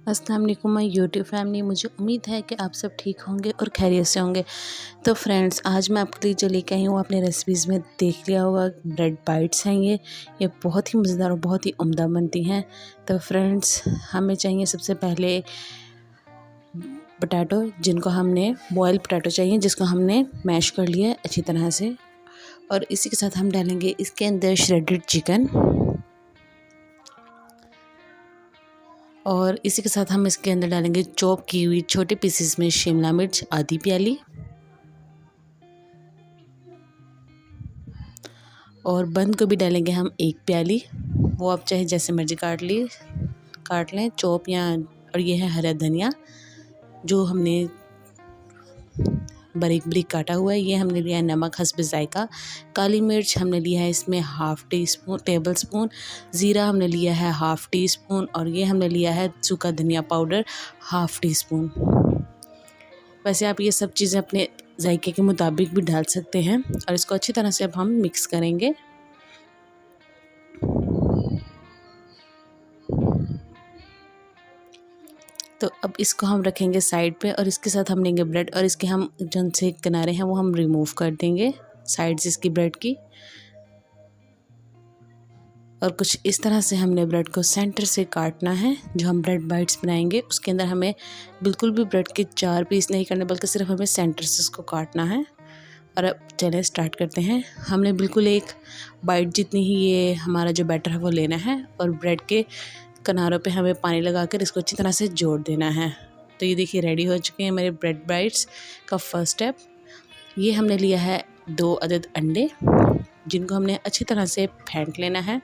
अस्सलाम वालेकुम my YouTube family. मुझे उम्मीद है कि आप सब ठीक होंगे और खैरियत से होंगे। तो फ्रेंड्स, आज मैं आपके लिए जो लेके आई हूँ अपने रेसिपीज़ में देख लिया होगा, ब्रेड बाइट्स हैं। ये बहुत ही मज़ेदार और बहुत ही उम्दा बनती हैं। तो फ्रेंड्स, हमें चाहिए सबसे पहले पोटैटो, जिनको हमने बॉयल पोटैटो चाहिए, जिसको हमने मैश कर लिया है अच्छी तरह से। और इसी के साथ हम डालेंगे इसके अंदर श्रेडेड चिकन, और इसी के साथ हम इसके अंदर डालेंगे चॉप की हुई छोटे पीसेस में शिमला मिर्च आधी प्याली, और बंद को भी डालेंगे हम 1 प्याली। वो आप चाहे जैसे मर्जी काट लें चॉप या। और ये है हरा धनिया जो हमने बारीक बारीक काटा हुआ है। ये हमने लिया है नमक हस्ब जायका। काली मिर्च हमने लिया है इसमें टेबल स्पून। ज़ीरा हमने लिया है हाफ़ टी स्पून, और ये हमने लिया है सूखा धनिया पाउडर हाफ़ टी स्पून। वैसे आप ये सब चीज़ें अपने जायके के मुताबिक भी डाल सकते हैं। और इसको अच्छी तरह से अब हम मिक्स करेंगे। तो अब इसको हम रखेंगे साइड पे, और इसके साथ हम लेंगे ब्रेड, और इसके हम जो से किनारे हैं वो हम रिमूव कर देंगे साइड्स इसकी ब्रेड की। और कुछ इस तरह से हमने ब्रेड को सेंटर से काटना है। जो हम ब्रेड बाइट्स बनाएंगे उसके अंदर हमें बिल्कुल भी ब्रेड के 4 पीस नहीं करने, बल्कि सिर्फ हमें सेंटर से इसको काटना है। और अब चलिए स्टार्ट करते हैं। हमने बिल्कुल 1 बाइट जितनी ही ये हमारा जो बैटर है वो लेना है, और ब्रेड के किनारों पे हमें पानी लगाकर इसको अच्छी तरह से जोड़ देना है। तो ये देखिए रेडी हो चुके हैं मेरे ब्रेड बाइट्स का फर्स्ट स्टेप। ये हमने लिया है 2 अदद अंडे, जिनको हमने अच्छी तरह से फेंट लेना है।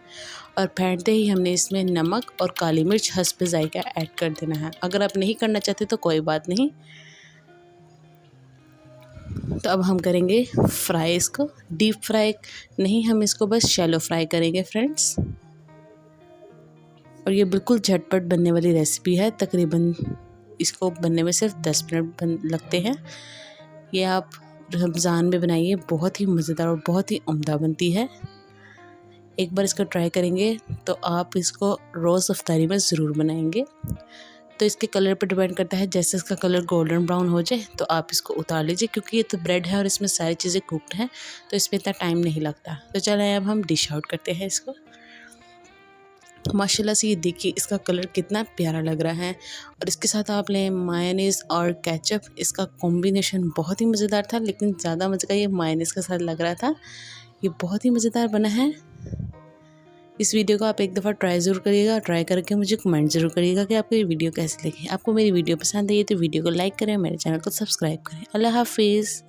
और फेंटते ही हमने इसमें नमक और काली मिर्च हस्ब जायका ऐड कर देना है। अगर आप नहीं करना चाहते तो कोई बात नहीं। तो अब हम करेंगे फ्राई, इसको डीप फ्राई नहीं, हम इसको बस शैलो फ्राई करेंगे फ्रेंड्स। और ये बिल्कुल झटपट बनने वाली रेसिपी है। तकरीबन इसको बनने में सिर्फ 10 मिनट लगते हैं। ये आप रमज़ान में बनाइए, बहुत ही मज़ेदार और बहुत ही उम्दा बनती है। एक बार इसको ट्राई करेंगे तो आप इसको रोज़ अफ्तारी में ज़रूर बनाएंगे। तो इसके कलर पर डिपेंड करता है, जैसे इसका कलर गोल्डन ब्राउन हो जाए तो आप इसको उतार लीजिए, क्योंकि ये तो ब्रेड है और इसमें सारी चीज़ें कुक्ड हैं, तो इसमें इतना टाइम नहीं लगता। तो चलें अब हम डिश आउट करते हैं इसको। माशाल्लाह से ये देखिए इसका कलर कितना प्यारा लग रहा है। और इसके साथ आप लें मायोनीज़ और केचप। इसका कॉम्बिनेशन बहुत ही मज़ेदार था, लेकिन ज़्यादा मज़े का ये मायोनीज़ के साथ लग रहा था। ये बहुत ही मज़ेदार बना है। इस वीडियो को आप एक दफ़ा ट्राई ज़रूर करिएगा, और ट्राई करके मुझे कमेंट ज़रूर करिएगा कि आपको ये वीडियो कैसी लगी। आपको मेरी वीडियो पसंद आई है तो वीडियो को लाइक करें, मेरे चैनल को सब्सक्राइब करें। अल्लाह हाफिज़।